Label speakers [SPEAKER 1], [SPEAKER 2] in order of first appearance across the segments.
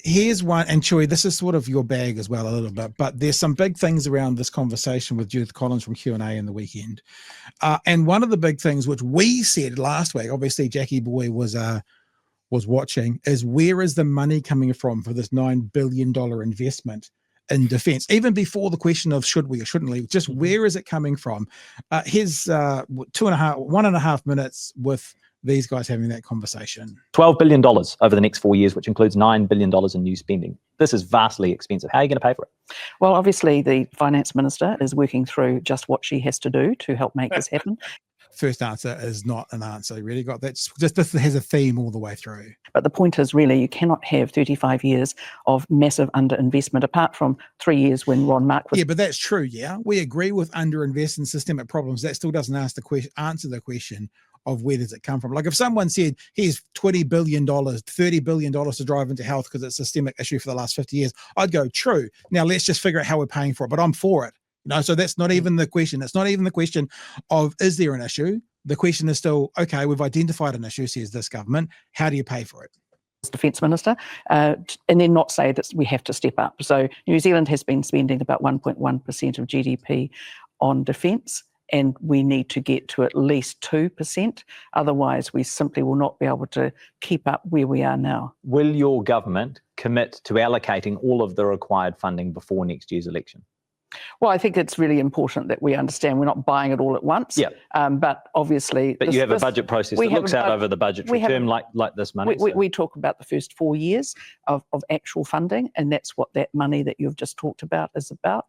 [SPEAKER 1] Here's one, and Chewie, this is sort of your bag as well a little bit, but there's some big things around this conversation with Judith Collins from Q&A in the weekend. And one of the big things which we said last week, obviously Jackie Boy was watching, is where is the money coming from for this $9 billion investment in defense? Even before the question of should we or shouldn't we, just where is it coming from? Here's 1.5 minutes with these guys having that conversation.
[SPEAKER 2] $12 billion over the next 4 years, which includes $9 billion in new spending. This is vastly expensive. How are you going to pay for it?
[SPEAKER 3] Well, obviously, the finance minister is working through just what she has to do to help make this happen.
[SPEAKER 1] First answer is not an answer. You really got that. Just this has a theme all the way through.
[SPEAKER 3] But the point is really you cannot have 35 years of massive underinvestment apart from 3 years when Ron Mark was...
[SPEAKER 1] Yeah, but that's true, yeah. We agree with underinvest and systemic problems. That still doesn't answer the question of where does it come from. Like if someone said, here's $20 billion, $30 billion to drive into health because it's a systemic issue for the last 50 years, I'd go, true. Now let's just figure out how we're paying for it, but I'm for it. No, so that's not even the question. It's not even the question of, is there an issue? The question is still, okay, we've identified an issue, says this government. How do you pay for it?
[SPEAKER 3] Defence Minister, and then not say that we have to step up. So New Zealand has been spending about 1.1% of GDP on defence, and we need to get to at least 2%. Otherwise, we simply will not be able to keep up where we are now.
[SPEAKER 2] Will your government commit to allocating all of the required funding before next year's election?
[SPEAKER 3] Well, I think it's really important that we understand we're not buying it all at once.
[SPEAKER 2] Yeah.
[SPEAKER 3] But obviously...
[SPEAKER 2] But you have a budget process that looks out over the budgetary term like this money.
[SPEAKER 3] We talk about the first 4 years of actual funding, and that's what that money that you've just talked about is about.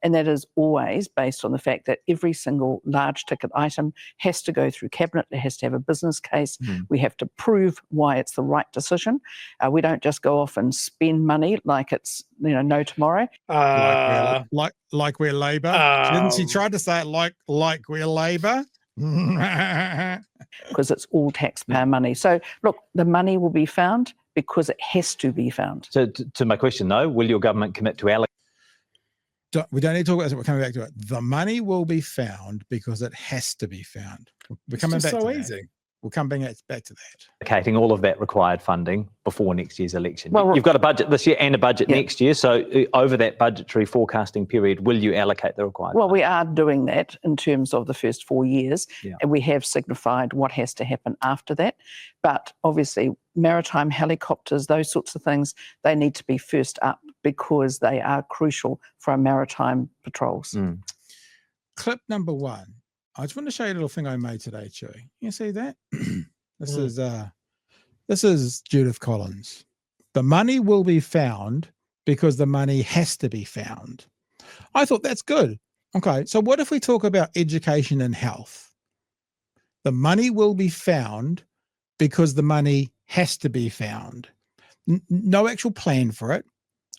[SPEAKER 3] And that is always based on the fact that every single large ticket item has to go through Cabinet. It has to have a business case. We have to prove why it's the right decision. We don't just go off and spend money like it's no tomorrow.
[SPEAKER 1] Like we're Labour. She tried to say it like we're Labour.
[SPEAKER 3] Because it's all taxpayer money. So look, the money will be found because it has to be found.
[SPEAKER 2] So to my question though, will your government commit to allocate?
[SPEAKER 1] We don't need to talk about this. We're coming back to it. The money will be found because it has to be found. We're coming back to that. Easy. We'll come back to that.
[SPEAKER 2] Allocating all of that required funding before next year's election. Well, you've got a budget this year and a budget next year. So over that budgetary forecasting period, will you allocate the required funding?
[SPEAKER 3] We are doing that in terms of the first 4 years. And we have signified what has to happen after that. But obviously, maritime helicopters, those sorts of things, they need to be first up because they are crucial for our maritime patrols.
[SPEAKER 1] Clip number 1. I just want to show you a little thing I made today, Chewie. You see that? This is Judith Collins. The money will be found because the money has to be found. I thought that's good. Okay, so what if we talk about education and health? The money will be found because the money has to be found. No actual plan for it.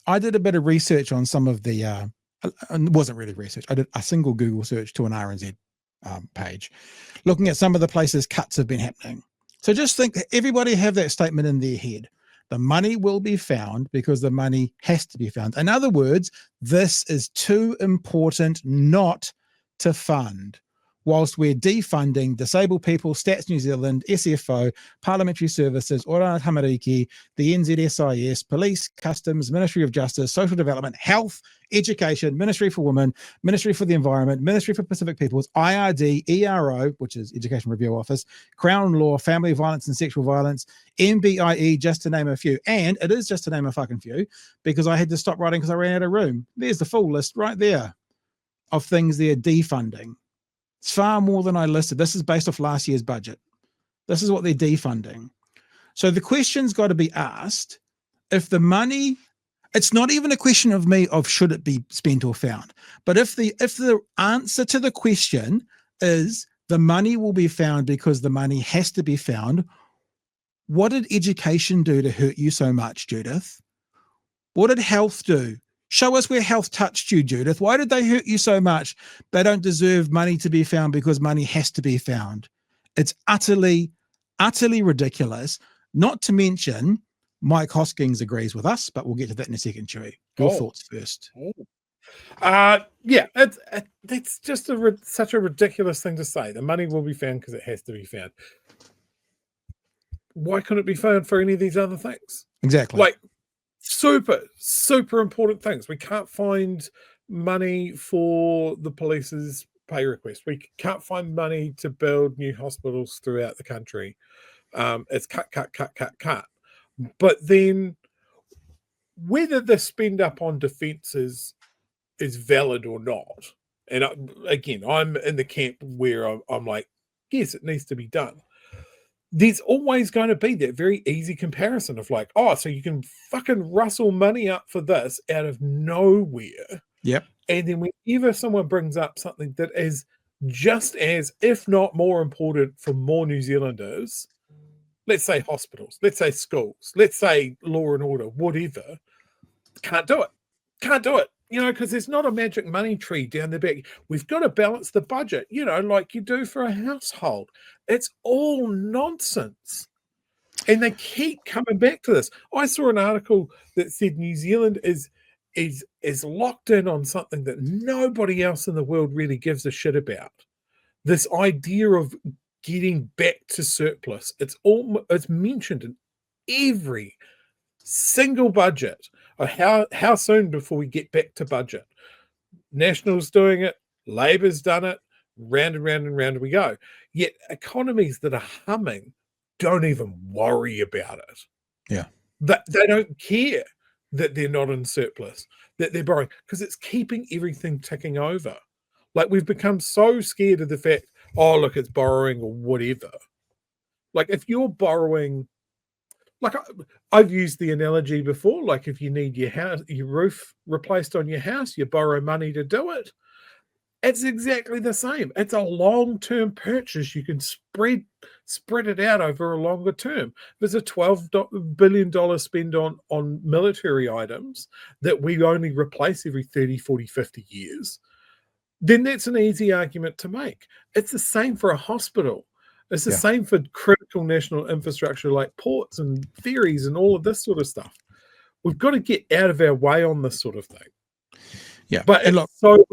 [SPEAKER 1] I did a bit of research on some of the, it wasn't really research. I did a single Google search to an RNZ page, looking at some of the places cuts have been happening. So just think, everybody have that statement in their head. The money will be found because the money has to be found. In other words, this is too important not to fund. Whilst we're defunding disabled people, Stats New Zealand, SFO, Parliamentary Services, Ora Tamariki, the NZSIS, Police, Customs, Ministry of Justice, Social Development, Health, Education, Ministry for Women, Ministry for the Environment, Ministry for Pacific Peoples, IRD, ERO, which is Education Review Office, Crown Law, Family Violence and Sexual Violence, MBIE, just to name a few. And it is just to name a fucking few because I had to stop writing because I ran out of room. There's the full list right there of things they're defunding. It's far more than I listed. This is based off last year's budget. This is what they're defunding. So the question's got to be asked, if the money, it's not even a question of me of should it be spent or found, but if the answer to the question is the money will be found because the money has to be found, what did education do to hurt you so much, Judith? What did health do? Show us where health touched you, Judith. Why did they hurt you so much? They don't deserve money to be found because money has to be found. It's utterly, utterly ridiculous. Not to mention, Mike Hoskins agrees with us, but we'll get to that in a second, Chewie. Your thoughts first.
[SPEAKER 4] Yeah, it's just such a ridiculous thing to say. The money will be found because it has to be found. Why couldn't it be found for any of these other things?
[SPEAKER 1] Exactly.
[SPEAKER 4] Like, super important things. We can't find money for the police's pay request. We can't find money to build new hospitals throughout the country. It's cut. But then whether the spend up on defence is valid or not, and again, I'm in the camp where I'm like, yes, it needs to be done. There's always going to be that very easy comparison of like, oh, so you can fucking rustle money up for this out of nowhere.
[SPEAKER 1] Yep.
[SPEAKER 4] And then whenever someone brings up something that is just as, if not more important for more New Zealanders, let's say hospitals, let's say schools, let's say law and order, whatever, can't do it. Because there's not a magic money tree down the back. We've got to balance the budget, like you do for a household. It's all nonsense. And they keep coming back to this. I saw an article that said New Zealand is locked in on something that nobody else in the world really gives a shit about. This idea of getting back to surplus. It's mentioned in every single budget. How soon before we get back to budget? National's doing it, Labor's done it, round and round and round we go. Yet economies that are humming don't even worry about it.
[SPEAKER 1] Yeah.
[SPEAKER 4] They don't care that they're not in surplus, that they're borrowing, because it's keeping everything ticking over. Like, we've become so scared of the fact, oh, look, it's borrowing or whatever. Like, if you're borrowing, like I've used the analogy before, like if you need your roof replaced on your house, you borrow money to do it. It's exactly the same. It's a long-term purchase. You can spread it out over a longer term. There's a $12 billion spend on military items that we only replace every 30, 40, 50 years. Then that's an easy argument to make. It's the same for a hospital. It's the same for critical national infrastructure like ports and ferries and all of this sort of stuff. We've got to get out of our way on this sort of thing.
[SPEAKER 1] Yeah.
[SPEAKER 4] But
[SPEAKER 1] and look,
[SPEAKER 4] so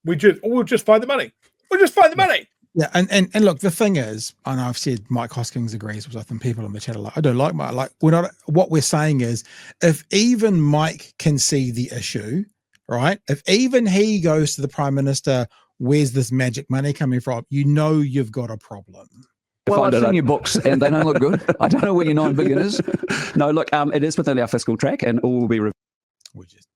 [SPEAKER 4] we'll just find the money. We'll just find the money.
[SPEAKER 1] Yeah, and look, the thing is, and I've said Mike Hoskins agrees with, I think people in the chat are like, I don't like Mike. Like, what we're saying is, if even Mike can see the issue, right? If even he goes to the Prime Minister, where's this magic money coming from? You've got a problem.
[SPEAKER 5] Well, I've seen your books and they don't look good. I don't know where your 9 billion is. No, look, it is within our fiscal track and all will be reviewed.
[SPEAKER 1] We'll just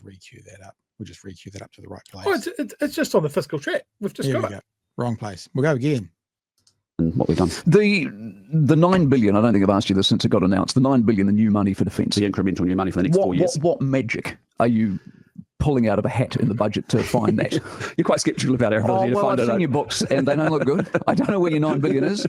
[SPEAKER 1] re-queue that up. We'll just re-queue that up to the right place.
[SPEAKER 4] Oh, it's just on the fiscal track. We've just got it.
[SPEAKER 1] Wrong place. We'll go again.
[SPEAKER 5] What we've done. The 9 billion, I don't think I've asked you this since it got announced, the 9 billion, the new money for defence.
[SPEAKER 2] The incremental new money for the next 4 years.
[SPEAKER 5] What magic are you pulling out of a hat in the budget to find that?
[SPEAKER 2] You're quite sceptical about our ability to find it.
[SPEAKER 5] I've seen your books and they don't look good. I don't know where your 9 billion is.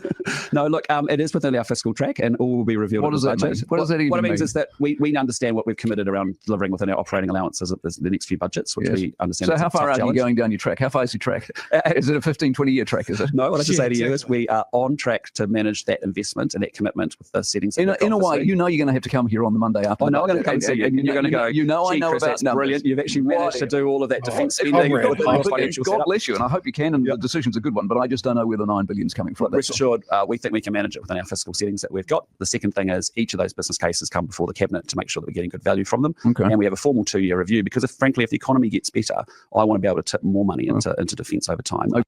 [SPEAKER 2] No, look, it is within our fiscal track and all will be revealed.
[SPEAKER 5] What does that mean? What does that even mean?
[SPEAKER 2] What it means is that we understand what we've committed around delivering within our operating allowances of the next few budgets, which we understand.
[SPEAKER 5] So how far are you going down your track? How far is your track? Is it a 15, 20-year track, is it?
[SPEAKER 2] No, what I can say to you is we are on track to manage that investment and that commitment with the settings.
[SPEAKER 5] In a way, you're going to have to come here on the Monday after.
[SPEAKER 2] I know, I'm going to come see you and you're going to go,
[SPEAKER 5] I know
[SPEAKER 2] Chris,
[SPEAKER 5] about
[SPEAKER 2] that's
[SPEAKER 5] numbers.
[SPEAKER 2] Brilliant. You've actually managed to do all of that defence spending.
[SPEAKER 5] God bless you, and I hope you can, and the decision's a good one, but I just don't know where the 9 billion is coming from.
[SPEAKER 2] Rest assured, we think we can manage it within our fiscal settings that we've got. The second thing is each of those business cases come before the Cabinet to make sure that we're getting good value from them.
[SPEAKER 5] Okay.
[SPEAKER 2] And we have a formal 2-year review because if the economy gets better, I want to be able to tip more money into defence over time. Okay.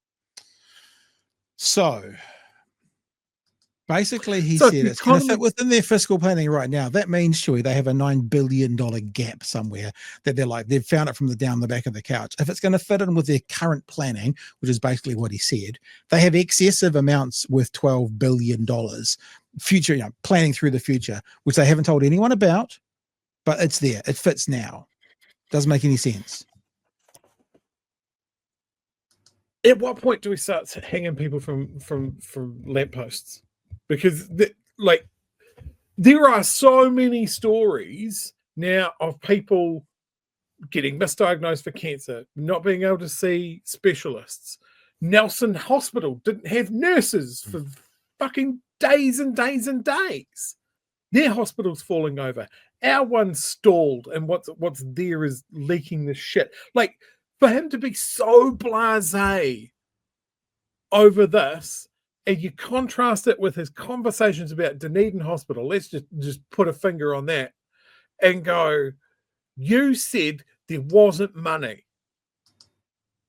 [SPEAKER 1] So basically, he said it's going to fit within their fiscal planning right now. That means, Chewie, they have a $9 billion gap somewhere that they've found it from down the back of the couch. If it's going to fit in with their current planning, which is basically what he said, they have excessive amounts with $12 billion future, planning through the future, which they haven't told anyone about, but it's there. It fits now. Doesn't make any sense.
[SPEAKER 4] At what point do we start hanging people from lampposts? Because there are so many stories now of people getting misdiagnosed for cancer, not being able to see specialists. Nelson Hospital didn't have nurses for fucking days and days and days. Their hospital's falling over. Our one's stalled, and what's there is leaking the shit. Like, for him to be so blasé over this, and you contrast it with his conversations about Dunedin Hospital, let's just put a finger on that, and go, you said there wasn't money.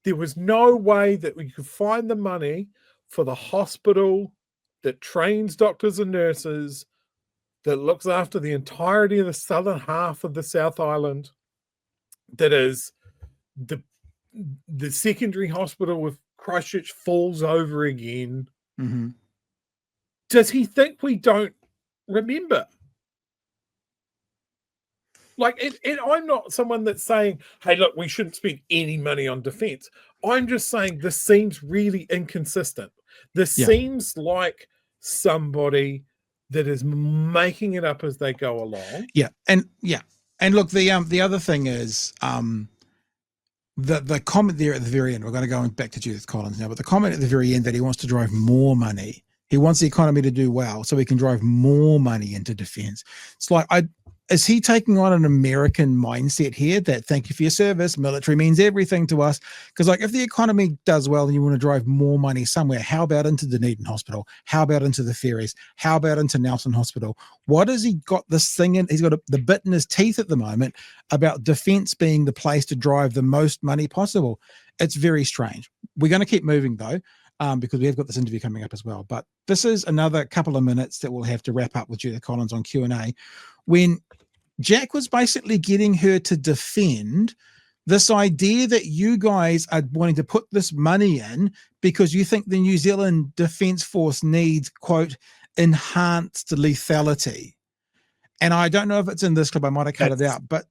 [SPEAKER 4] There was no way that we could find the money for the hospital that trains doctors and nurses, that looks after the entirety of the southern half of the South Island, that is the secondary hospital with Christchurch falls over again.
[SPEAKER 1] Mm-hmm.
[SPEAKER 4] Does he think we don't remember? Like, and I'm not someone that's saying, hey, look, we shouldn't spend any money on defense. I'm just saying this seems really inconsistent. This seems like somebody that is making it up as they go along.
[SPEAKER 1] And look, the other thing is the comment there at the very end. We're going to go back to Judith Collins now, but the comment at the very end that he wants to drive more money. He wants the economy to do well so he can drive more money into defense. It's like, is he taking on an American mindset here that thank you for your service, military means everything to us? Because like if the economy does well and you want to drive more money somewhere, how about into Dunedin Hospital? How about into the ferries? How about into Nelson Hospital? What has he got this thing in? He's got the bit in his teeth at the moment about defense being the place to drive the most money possible. It's very strange. We're going to keep moving though. Because we have got this interview coming up as well. But this is another couple of minutes that we'll have to wrap up with Judith Collins on Q&A, when Jack was basically getting her to defend this idea that you guys are wanting to put this money in because you think the New Zealand Defence Force needs, quote, enhanced lethality. And I don't know if it's in this clip, I might have cut it out, but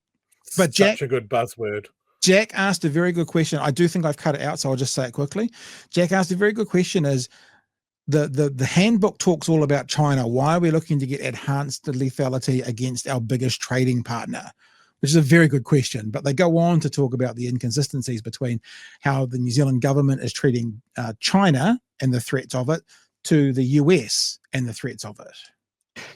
[SPEAKER 1] Jack,
[SPEAKER 4] such a good buzzword.
[SPEAKER 1] Jack asked a very good question. I do think I've cut it out, so I'll just say it quickly. Jack asked a very good question is, the handbook talks all about China. Why are we looking to get enhanced lethality against our biggest trading partner? Which is a very good question. But they go on to talk about the inconsistencies between how the New Zealand government is treating China and the threats of it to the US and the threats of it.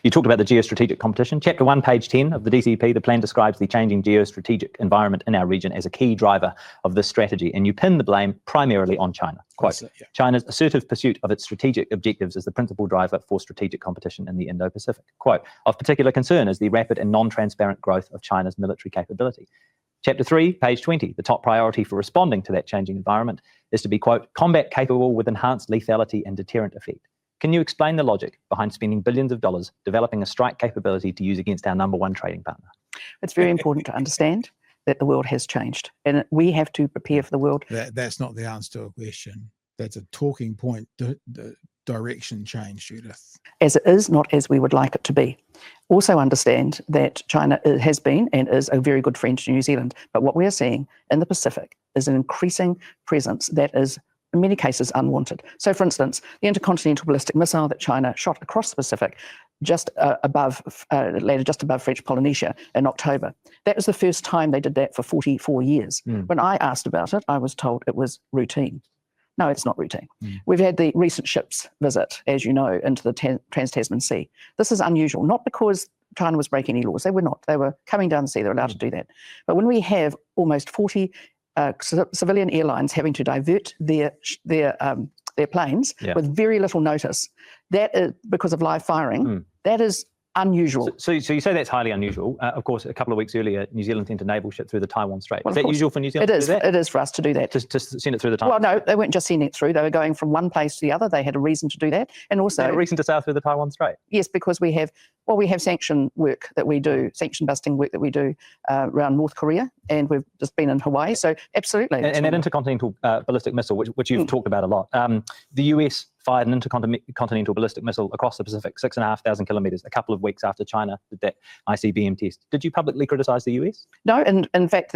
[SPEAKER 2] You talked about the geostrategic competition. Chapter 1, page 10 of the DCP, the plan describes the changing geostrategic environment in our region as a key driver of this strategy, and you pin the blame primarily on China. Quote, China's assertive pursuit of its strategic objectives is the principal driver for strategic competition in the Indo-Pacific. Quote, of particular concern is the rapid and non-transparent growth of China's military capability. Chapter 3, page 20, the top priority for responding to that changing environment is to be, quote, combat capable with enhanced lethality and deterrent effect. Can you explain the logic behind spending billions of dollars developing a strike capability to use against our number one trading partner?
[SPEAKER 3] It's very important to understand that the world has changed and we have to prepare for the world.
[SPEAKER 1] That's not the answer to a question. That's a talking point. The direction change, Judith.
[SPEAKER 3] As it is, not as we would like it to be. Also understand that China has been and is a very good friend to New Zealand. But what we are seeing in the Pacific is an increasing presence that is in many cases unwanted. So for instance, the intercontinental ballistic missile that China shot across the Pacific landed just above French Polynesia in October. That was the first time they did that for 44 years. When I asked about it, I was told it was routine. No, it's not routine. We've had the recent ships visit, as you know, into the Trans-Tasman Sea. This is unusual, not because China was breaking any laws. They were not. They were coming down the sea. They were allowed to do that. But when we have almost 40 civilian airlines having to divert their planes with very little notice, that is because of live firing. That is unusual.
[SPEAKER 2] So you say that's highly unusual. Of course, a couple of weeks earlier, New Zealand sent a naval ship through the Taiwan Strait.
[SPEAKER 3] Well,
[SPEAKER 2] is that usual for New Zealand
[SPEAKER 3] to
[SPEAKER 2] do that?
[SPEAKER 3] It is for us to do that.
[SPEAKER 2] To send it through the Taiwan?
[SPEAKER 3] Well, no, they weren't just sending it through. They were going from one place to the other. They had a reason to do that. And also...
[SPEAKER 2] They had a reason to sail through the Taiwan Strait?
[SPEAKER 3] Yes, because we have sanction work that we do, sanction busting work that we do around North Korea, and we've just been in Hawaii. So absolutely.
[SPEAKER 2] And that intercontinental ballistic missile, which you've talked about a lot, the US fired an intercontinental ballistic missile across the Pacific, 6,500 kilometers, a couple of weeks after China did that ICBM test. Did you publicly criticize the US?
[SPEAKER 3] No, and in fact,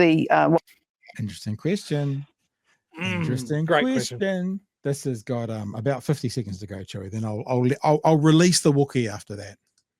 [SPEAKER 1] Interesting question. Interesting
[SPEAKER 4] great
[SPEAKER 1] question. This has got about 50 seconds to go, Chewie. Then I'll release the Wookiee after that.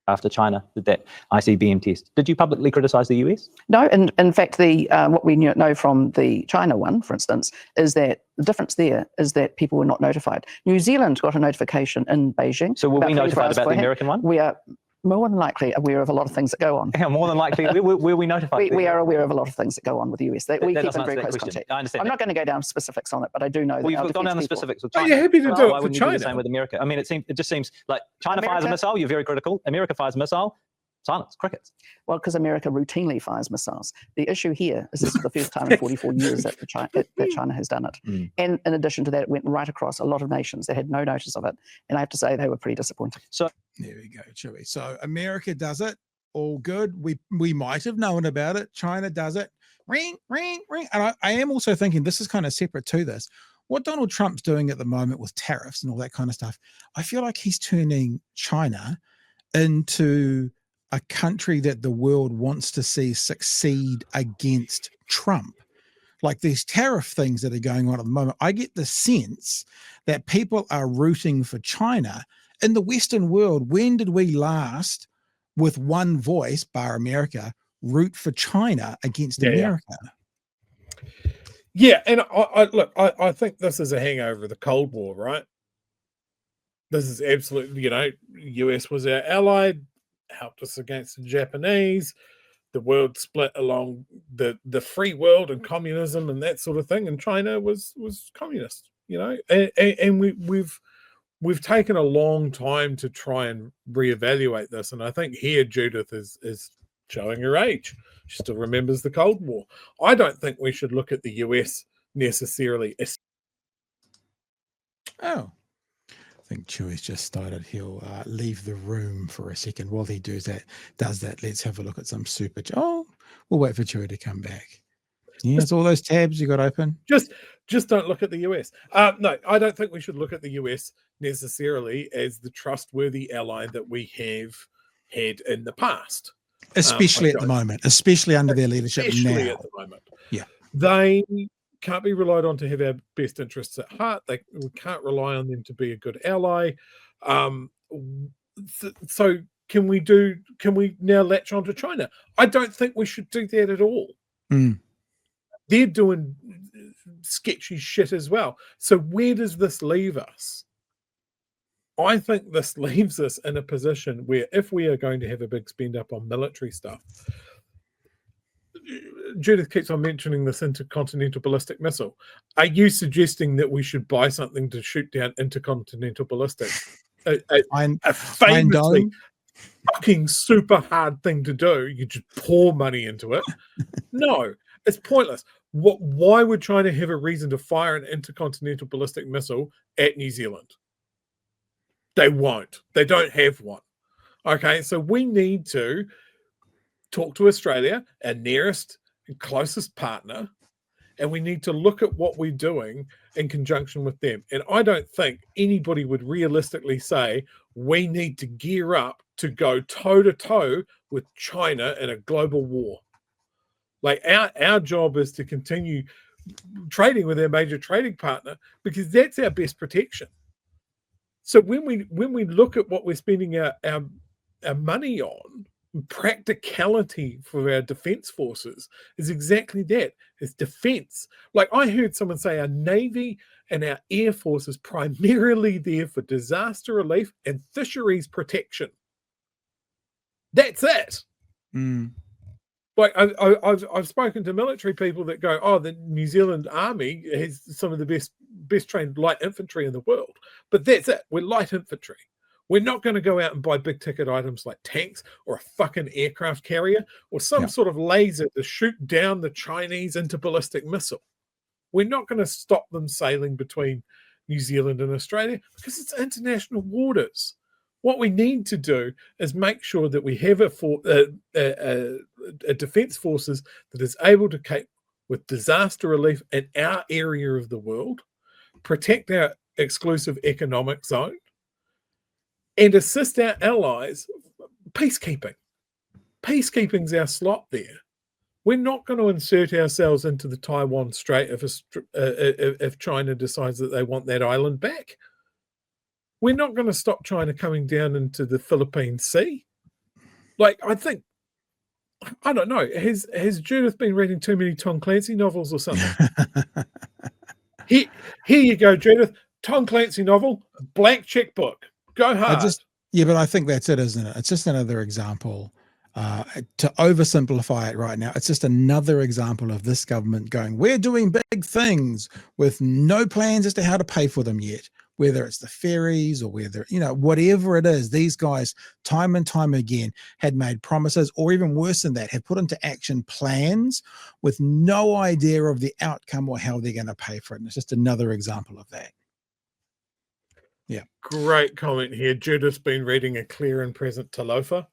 [SPEAKER 2] After China did that ICBM test, did you publicly criticize the US?
[SPEAKER 3] No, and in fact, what we know from the China one, for instance, is that the difference there is that people were not notified. New Zealand got a notification in Beijing.
[SPEAKER 2] So were we notified about the American one?
[SPEAKER 3] We are more than likely aware of a lot of things that go on.
[SPEAKER 2] Yeah, more than likely. Were we notified?
[SPEAKER 3] We are aware of a lot of things that go on with the US. We keep in very close contact.
[SPEAKER 2] I understand.
[SPEAKER 3] I'm not going to go down specifics on it, but I do know that.
[SPEAKER 2] Well, you've gone down the specifics with China.
[SPEAKER 4] Are you happy to do it for
[SPEAKER 2] China? Do the same with America? I mean, it just seems like China fires a missile, you're very critical. America fires a missile, Silence, crickets.
[SPEAKER 3] Well, because America routinely fires missiles. The issue here is this is the first time in 44 years that China has done it. And in addition to that, it went right across a lot of nations that had no notice of it. And I have to say they were pretty disappointed.
[SPEAKER 2] So
[SPEAKER 1] there we go, Chewie. So America does it, all good. We might have known about it. China does it. Ring, ring, ring. And I am also thinking this is kind of separate to this. What Donald Trump's doing at the moment with tariffs and all that kind of stuff, I feel like he's turning China into a country that the world wants to see succeed against Trump. Like these tariff things that are going on at the moment, I get the sense that people are rooting for China. In the Western world, when did we last, with one voice, bar America, root for China against America?
[SPEAKER 4] Yeah, and I think this is a hangover of the Cold War, right? This is absolutely, US was our ally, helped us against the Japanese. The world split along the free world and communism and that sort of thing, and China was communist, and we've taken a long time to try and reevaluate this, and I think here Judith is showing her age. She still remembers the Cold War. I don't think we should look at the US necessarily.
[SPEAKER 1] Oh, I think Chewie's just started. He'll leave the room for a second. While he does that, let's have a look at some super. Oh, we'll wait for Chewie to come back. Yes, all those tabs you got open.
[SPEAKER 4] Just don't look at the US. No, I don't think we should look at the US necessarily as the trustworthy ally that we have had in the past.
[SPEAKER 1] Especially at the moment, especially under their leadership
[SPEAKER 4] especially
[SPEAKER 1] now.
[SPEAKER 4] At the moment.
[SPEAKER 1] Yeah.
[SPEAKER 4] They can't be relied on to have our best interests at heart. We can't rely on them to be a good ally. So can we now latch onto China? I don't think we should do that at all. They're doing sketchy shit as well. So where does this leave us? I think this leaves us in a position where if we are going to have a big spend up on military stuff, Judith keeps on mentioning this intercontinental ballistic missile. Are you suggesting that we should buy something to shoot down intercontinental ballistics? A famously fucking super hard thing to do. You just pour money into it. No, it's pointless. Why would China have a reason to fire an intercontinental ballistic missile at New Zealand? They won't. They don't have one. Okay, so we need to talk to Australia, our nearest and closest partner, and we need to look at what we're doing in conjunction with them. And I don't think anybody would realistically say we need to gear up to go toe-to-toe with China in a global war. Like our job is to continue trading with our major trading partner because that's our best protection. So when we look at what we're spending our money on, practicality for our defense forces is exactly that. It's defense. Like I heard someone say our Navy and our Air Force is primarily there for disaster relief and fisheries protection. That's it. Like I've spoken to military people that go, oh, the New Zealand Army has some of the best trained light infantry in the world. But that's it. We're light infantry. We're not going to go out and buy big ticket items like tanks or a fucking aircraft carrier or some sort of laser to shoot down the Chinese interballistic missile. We're not going to stop them sailing between New Zealand and Australia because it's international waters. What we need to do is make sure that we have a defense forces that is able to cope with disaster relief in our area of the world, protect our exclusive economic zone, and assist our allies. Peacekeeping. Peacekeeping's our slot there. We're not going to insert ourselves into the Taiwan Strait if China decides that they want that island back. We're not going to stop China coming down into the Philippine Sea. Like, I don't know. Has Judith been reading too many Tom Clancy novels or something? Here you go, Judith. Tom Clancy novel, blank checkbook. Go hard.
[SPEAKER 1] But I think that's it, isn't it? It's just another example. To oversimplify it right now, it's just another example of this government going, we're doing big things with no plans as to how to pay for them yet. whether it's the ferries or whether, whatever it is, these guys time and time again had made promises, or even worse than that, have put into action plans with no idea of the outcome or how they're going to pay for it. And it's just another example of that. Yeah.
[SPEAKER 4] Great comment here. Judith's been reading A Clear and Present Talofa.